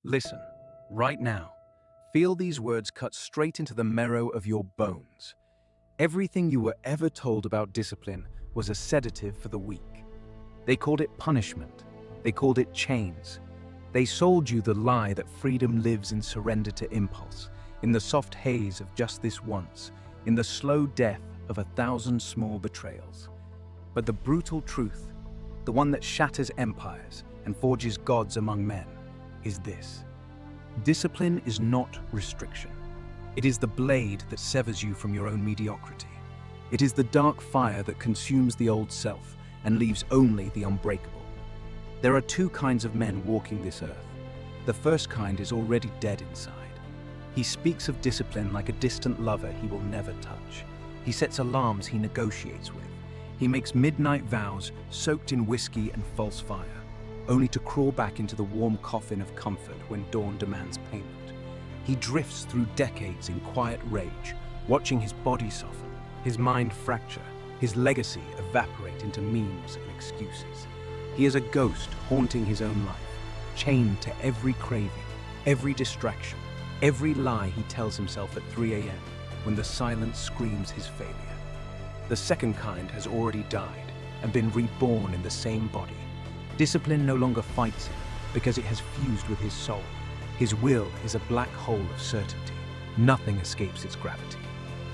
Listen, right now. Feel these words cut straight into the marrow of your bones. Everything you were ever told about discipline was a sedative for the weak. They called it punishment. They called it chains. They sold you the lie that freedom lives in surrender to impulse, in the soft haze of just this once, in the slow death of 1,000 small betrayals. But the brutal truth, the one that shatters empires and forges gods among men, is this. Discipline is not restriction. It is the blade that severs you from your own mediocrity. It is the dark fire that consumes the old self and leaves only the unbreakable. There are two kinds of men walking this earth. The first kind is already dead inside. He speaks of discipline like a distant lover he will never touch. He sets alarms he negotiates with. He makes midnight vows soaked in whiskey and false fire, only to crawl back into the warm coffin of comfort when dawn demands payment. He drifts through decades in quiet rage, watching his body soften, his mind fracture, his legacy evaporate into memes and excuses. He is a ghost haunting his own life, chained to every craving, every distraction, every lie he tells himself at 3 a.m. when the silence screams his failure. The second kind has already died and been reborn in the same body. Discipline no longer fights him because it has fused with his soul. His will is a black hole of certainty. Nothing escapes its gravity.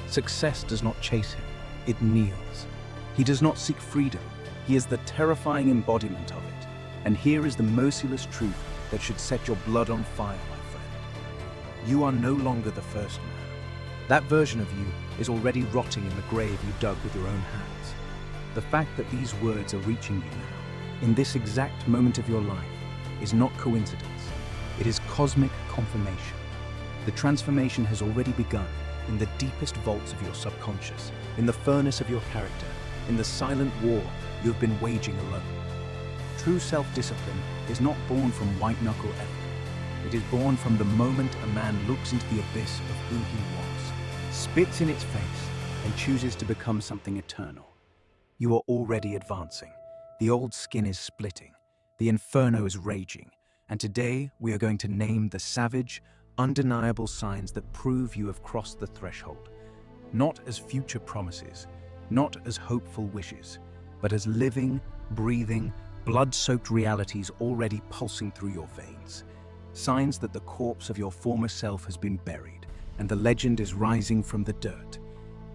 Success does not chase him, it kneels. He does not seek freedom, he is the terrifying embodiment of it. And here is the merciless truth that should set your blood on fire, my friend. You are no longer the first man. That version of you is already rotting in the grave you dug with your own hands. The fact that these words are reaching you now, in this exact moment of your life, is not coincidence. It is cosmic confirmation. The transformation has already begun in the deepest vaults of your subconscious, in the furnace of your character, in the silent war you have been waging alone. True self-discipline is not born from white-knuckle effort. It is born from the moment a man looks into the abyss of who he was, spits in its face, and chooses to become something eternal. You are already advancing. The old skin is splitting. The inferno is raging. And today we are going to name the savage, undeniable signs that prove you have crossed the threshold. Not as future promises, not as hopeful wishes, but as living, breathing, blood-soaked realities already pulsing through your veins. Signs that the corpse of your former self has been buried, and the legend is rising from the dirt.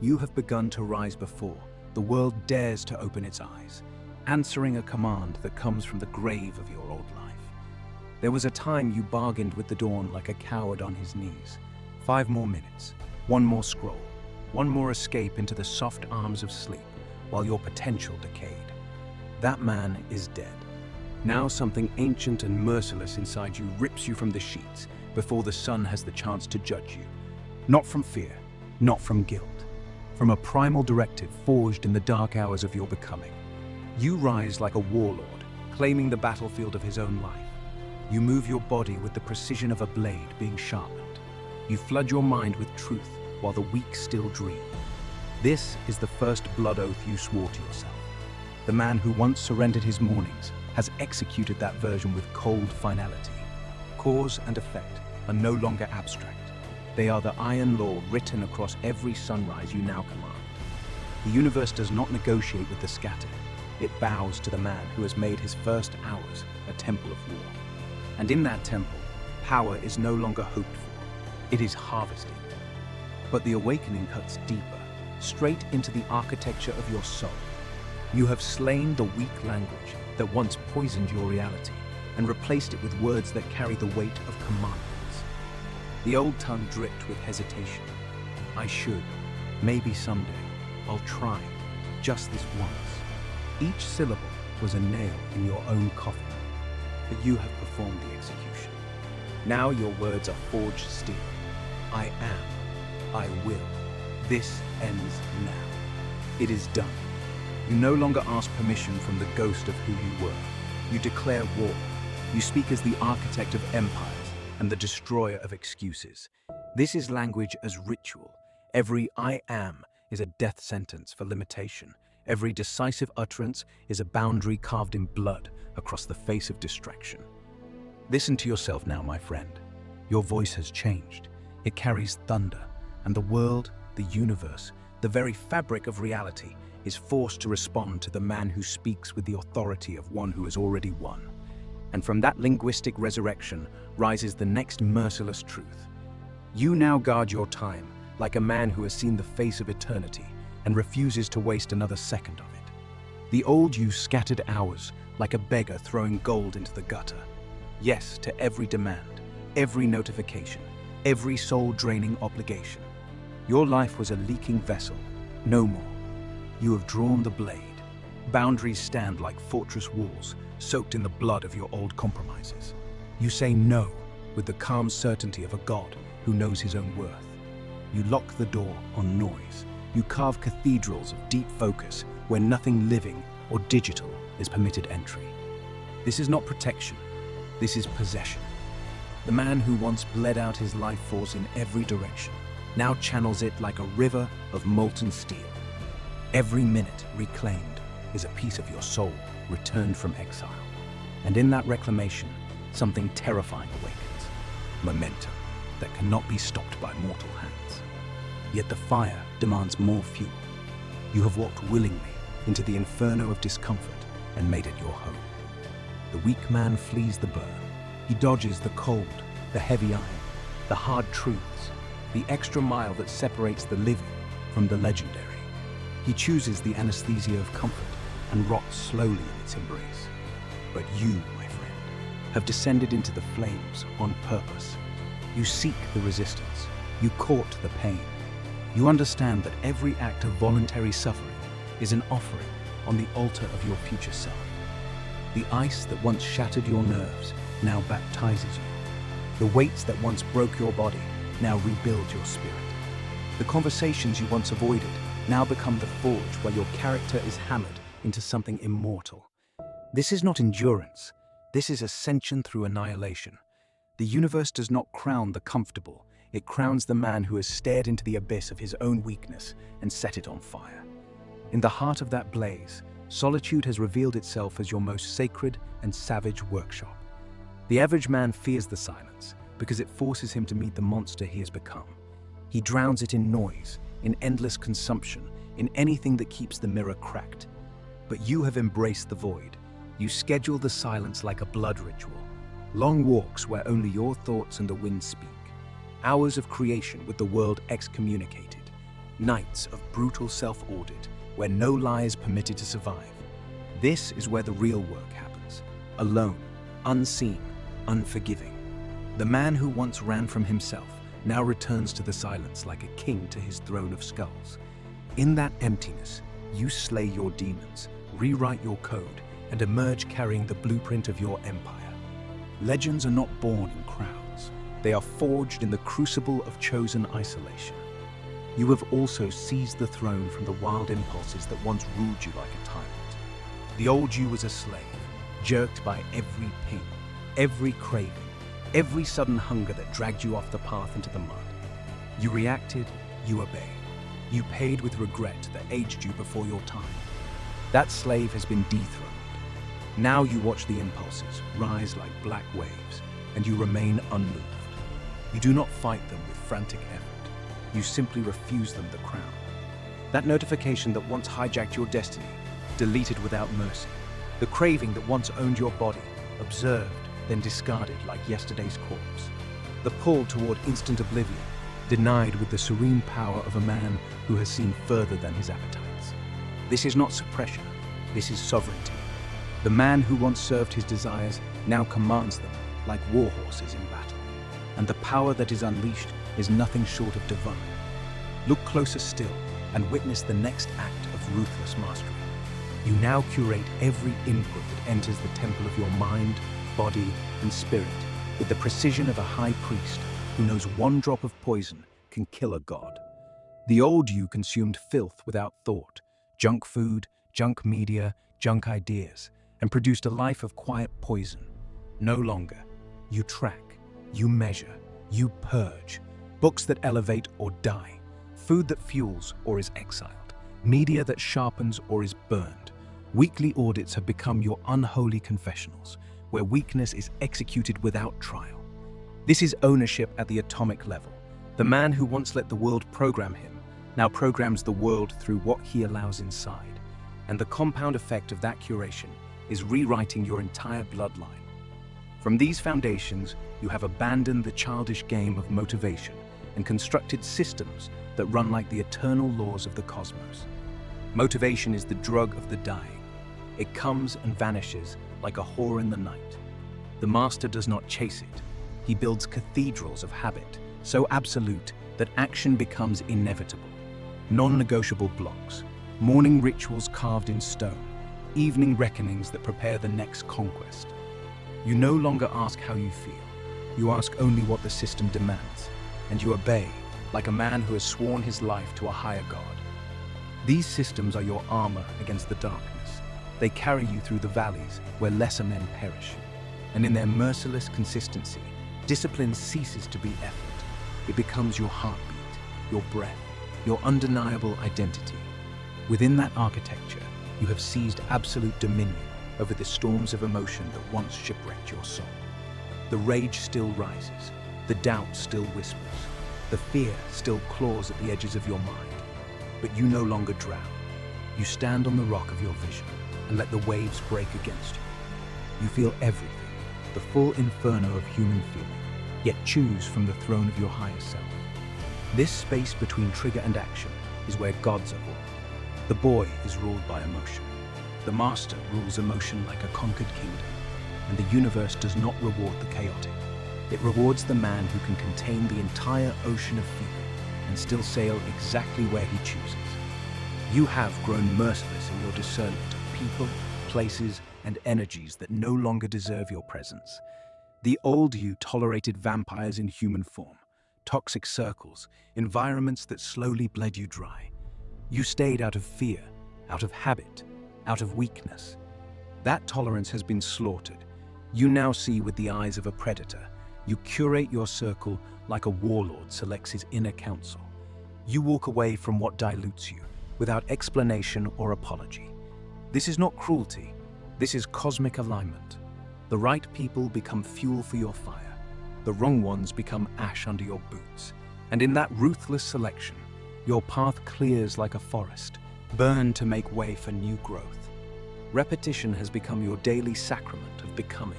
You have begun to rise before the world dares to open its eyes, answering a command that comes from the grave of your old life. There was a time you bargained with the dawn like a coward on his knees. 5 more minutes, one more scroll, one more escape into the soft arms of sleep, while your potential decayed. That man is dead. Now something ancient and merciless inside you rips you from the sheets before the sun has the chance to judge you. Not from fear, not from guilt, from a primal directive forged in the dark hours of your becoming. You rise like a warlord, claiming the battlefield of his own life. You move your body with the precision of a blade being sharpened. You flood your mind with truth while the weak still dream. This is the first blood oath you swore to yourself. The man who once surrendered his mornings has executed that version with cold finality. Cause and effect are no longer abstract. They are the iron law written across every sunrise you now command. The universe does not negotiate with the scattered. It bows to the man who has made his first hours a temple of war. And in that temple, power is no longer hoped for. It is harvested. But the awakening cuts deeper, straight into the architecture of your soul. You have slain the weak language that once poisoned your reality and replaced it with words that carry the weight of commandments. The old tongue dripped with hesitation. I should, maybe someday, I'll try, just this once. Each syllable was a nail in your own coffin, but you have performed the execution. Now your words are forged steel. I am. I will. This ends now. It is done. You no longer ask permission from the ghost of who you were. You declare war. You speak as the architect of empires and the destroyer of excuses. This is language as ritual. Every I am is a death sentence for limitation. Every decisive utterance is a boundary carved in blood across the face of distraction. Listen to yourself now, my friend. Your voice has changed. It carries thunder, and the world, the universe, the very fabric of reality is forced to respond to the man who speaks with the authority of one who has already won. And from that linguistic resurrection rises the next merciless truth. You now guard your time like a man who has seen the face of eternity and refuses to waste another second of it. The old you scattered hours like a beggar throwing gold into the gutter. Yes to every demand, every notification, every soul-draining obligation. Your life was a leaking vessel, no more. You have drawn the blade. Boundaries stand like fortress walls, soaked in the blood of your old compromises. You say no with the calm certainty of a God who knows his own worth. You lock the door on noise. You carve cathedrals of deep focus where nothing living or digital is permitted entry. This is not protection. This is possession. The man who once bled out his life force in every direction now channels it like a river of molten steel. Every minute reclaimed is a piece of your soul returned from exile. And in that reclamation, something terrifying awakens. Momentum that cannot be stopped by mortal hands. Yet the fire demands more fuel. You have walked willingly into the inferno of discomfort and made it your home. The weak man flees the burn. He dodges the cold, the heavy iron, the hard truths, the extra mile that separates the living from the legendary. He chooses the anesthesia of comfort and rots slowly in its embrace. But you, my friend, have descended into the flames on purpose. You seek the resistance. You court the pain. You understand that every act of voluntary suffering is an offering on the altar of your future self. The ice that once shattered your nerves now baptizes you. The weights that once broke your body now rebuild your spirit. The conversations you once avoided now become the forge where your character is hammered into something immortal. This is not endurance. This is ascension through annihilation. The universe does not crown the comfortable. It crowns the man who has stared into the abyss of his own weakness and set it on fire. In the heart of that blaze, solitude has revealed itself as your most sacred and savage workshop. The average man fears the silence because it forces him to meet the monster he has become. He drowns it in noise, in endless consumption, in anything that keeps the mirror cracked. But you have embraced the void. You schedule the silence like a blood ritual. Long walks where only your thoughts and the wind speak. Hours of creation with the world excommunicated. Nights of brutal self-audit where no lie is permitted to survive. This is where the real work happens. Alone, unseen, unforgiving. The man who once ran from himself now returns to the silence like a king to his throne of skulls. In that emptiness, you slay your demons, rewrite your code, and emerge carrying the blueprint of your empire. Legends are not born in crowds. They are forged in the crucible of chosen isolation. You have also seized the throne from the wild impulses that once ruled you like a tyrant. The old you was a slave, jerked by every ping, every craving, every sudden hunger that dragged you off the path into the mud. You reacted, you obeyed. You paid with regret that aged you before your time. That slave has been dethroned. Now you watch the impulses rise like black waves, and you remain unmoved. You do not fight them with frantic effort. You simply refuse them the crown. That notification that once hijacked your destiny, deleted without mercy. The craving that once owned your body, observed, then discarded like yesterday's corpse. The pull toward instant oblivion, denied with the serene power of a man who has seen further than his appetites. This is not suppression, this is sovereignty. The man who once served his desires now commands them like war horses in battle. And the power that is unleashed is nothing short of divine. Look closer still and witness the next act of ruthless mastery. You now curate every input that enters the temple of your mind, body, and spirit with the precision of a high priest who knows one drop of poison can kill a god. The old you consumed filth without thought, junk food, junk media, junk ideas, and produced a life of quiet poison. No longer. You track, you measure, you purge. Books that elevate or die, food that fuels or is exiled, media that sharpens or is burned. Weekly audits have become your unholy confessionals, where weakness is executed without trial. This is ownership at the atomic level. The man who once let the world program him now programs the world through what he allows inside. And the compound effect of that curation is rewriting your entire bloodline. From these foundations, you have abandoned the childish game of motivation and constructed systems that run like the eternal laws of the cosmos. Motivation is the drug of the dying. It comes and vanishes like a whore in the night. The master does not chase it. He builds cathedrals of habit, so absolute that action becomes inevitable. Non-negotiable blocks, morning rituals carved in stone, evening reckonings that prepare the next conquest. You no longer ask how you feel. You ask only what the system demands, and you obey like a man who has sworn his life to a higher God. These systems are your armor against the darkness. They carry you through the valleys where lesser men perish. And in their merciless consistency, discipline ceases to be effort. It becomes your heartbeat, your breath, your undeniable identity. Within that architecture, you have seized absolute dominion over the storms of emotion that once shipwrecked your soul. The rage still rises, the doubt still whispers, the fear still claws at the edges of your mind. But you no longer drown. You stand on the rock of your vision and let the waves break against you. You feel everything, the full inferno of human feeling, yet choose from the throne of your higher self. This space between trigger and action is where gods are born. The boy is ruled by emotion. The master rules emotion like a conquered kingdom. And the universe does not reward the chaotic. It rewards the man who can contain the entire ocean of feeling and still sail exactly where he chooses. You have grown merciless in your discernment of people, places, and energies that no longer deserve your presence. The old you tolerated vampires in human form, toxic circles, environments that slowly bled you dry. You stayed out of fear, out of habit, out of weakness. That tolerance has been slaughtered. You now see with the eyes of a predator. You curate your circle like a warlord selects his inner council. You walk away from what dilutes you, without explanation or apology. This is not cruelty. This is cosmic alignment. The right people become fuel for your fire. The wrong ones become ash under your boots. And in that ruthless selection, your path clears like a forest, burned to make way for new growth. Repetition has become your daily sacrament of becoming,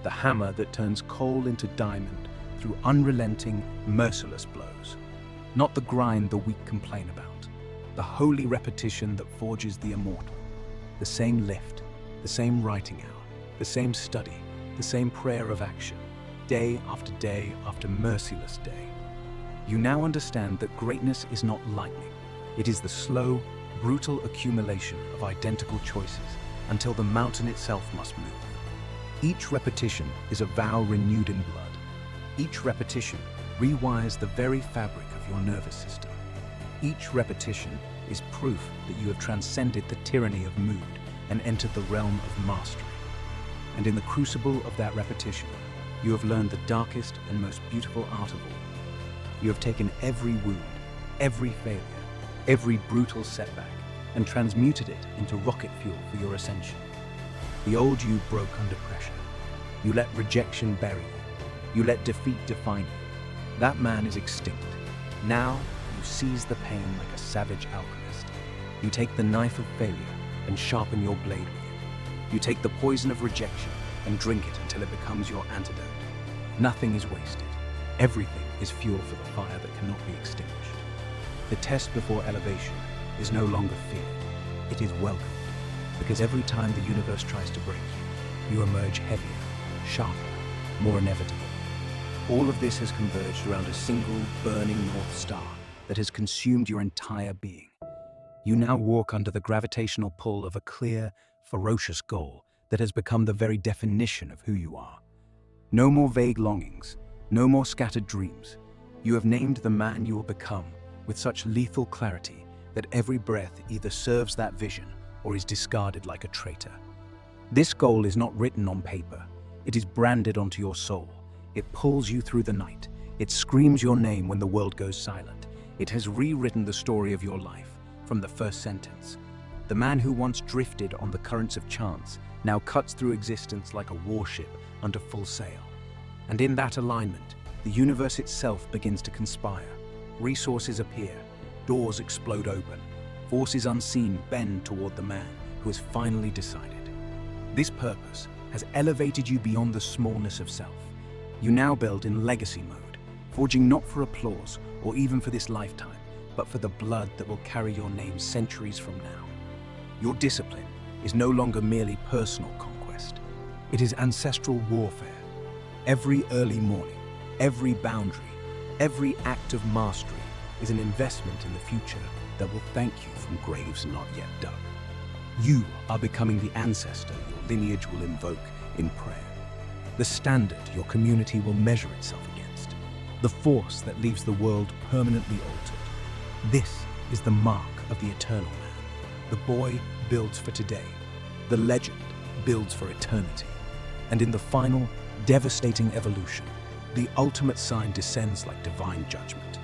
the hammer that turns coal into diamond through unrelenting, merciless blows. Not the grind the weak complain about, the holy repetition that forges the immortal. The same lift, the same writing hour, the same study, the same prayer of action, day after merciless day. You now understand that greatness is not lightning. It is the slow, brutal accumulation of identical choices until the mountain itself must move. Each repetition is a vow renewed in blood. Each repetition rewires the very fabric of your nervous system. Each repetition is proof that you have transcended the tyranny of mood and entered the realm of mastery. And in the crucible of that repetition, you have learned the darkest and most beautiful art of all. You have taken every wound, every failure, every brutal setback, and transmuted it into rocket fuel for your ascension. The old you broke under pressure. You let rejection bury you. You let defeat define you. That man is extinct. Now you seize the pain like a savage alchemist. You take the knife of failure and sharpen your blade with it. You take the poison of rejection and drink it until it becomes your antidote. Nothing is wasted. Everything is fuel for the fire that cannot be extinguished. The test before elevation is no longer feared. It is welcomed, because every time the universe tries to break you, you emerge heavier, sharper, more inevitable. All of this has converged around a single burning North Star that has consumed your entire being. You now walk under the gravitational pull of a clear, ferocious goal that has become the very definition of who you are. No more vague longings, no more scattered dreams. You have named the man you will become with such lethal clarity that every breath either serves that vision or is discarded like a traitor. This goal is not written on paper. It is branded onto your soul. It pulls you through the night. It screams your name when the world goes silent. It has rewritten the story of your life from the first sentence. The man who once drifted on the currents of chance now cuts through existence like a warship under full sail. And in that alignment, the universe itself begins to conspire. Resources appear, doors explode open, forces unseen bend toward the man who has finally decided. This purpose has elevated you beyond the smallness of self. You now build in legacy mode, forging not for applause or even for this lifetime, but for the blood that will carry your name centuries from now. Your discipline is no longer merely personal conquest. It is ancestral warfare. Every early morning, every boundary, every act of mastery is an investment in the future that will thank you from graves not yet dug. You are becoming the ancestor your lineage will invoke in prayer, the standard your community will measure itself against, the force that leaves the world permanently altered. This is the mark of the eternal man. The boy builds for today, the legend builds for eternity, and in the final, devastating evolution, the ultimate sign descends like divine judgment.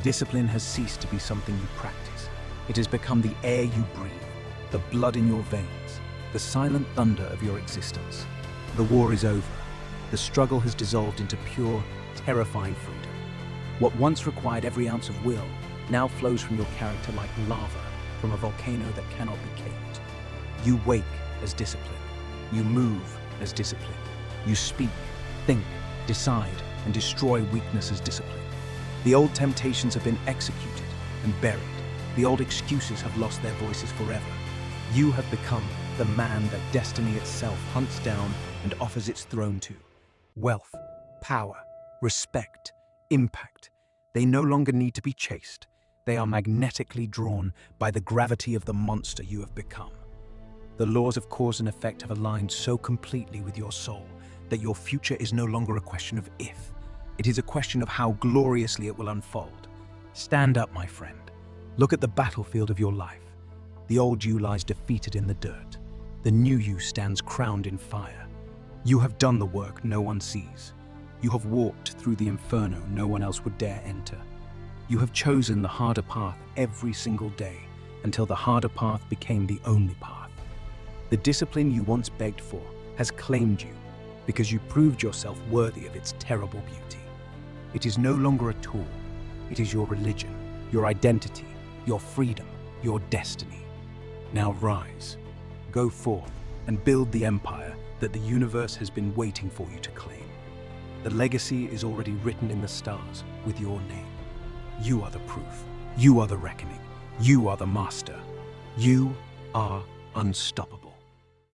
Discipline has ceased to be something you practice. It has become the air you breathe, the blood in your veins, the silent thunder of your existence. The war is over. The struggle has dissolved into pure, terrifying freedom. What once required every ounce of will now flows from your character like lava from a volcano that cannot be caved. You wake as discipline. You move as discipline. You speak, think, decide, and destroy weakness as discipline. The old temptations have been executed and buried. The old excuses have lost their voices forever. You have become the man that destiny itself hunts down and offers its throne to. Wealth, power, respect, impact. They no longer need to be chased. They are magnetically drawn by the gravity of the monster you have become. The laws of cause and effect have aligned so completely with your soul that your future is no longer a question of if. It is a question of how gloriously it will unfold. Stand up, my friend. Look at the battlefield of your life. The old you lies defeated in the dirt. The new you stands crowned in fire. You have done the work no one sees. You have walked through the inferno no one else would dare enter. You have chosen the harder path every single day until the harder path became the only path. The discipline you once begged for has claimed you because you proved yourself worthy of its terrible beauty. It is no longer a tool. It is your religion, your identity, your freedom, your destiny. Now rise, go forth, and build the empire that the universe has been waiting for you to claim. The legacy is already written in the stars with your name. You are the proof. You are the reckoning. You are the master. You are unstoppable.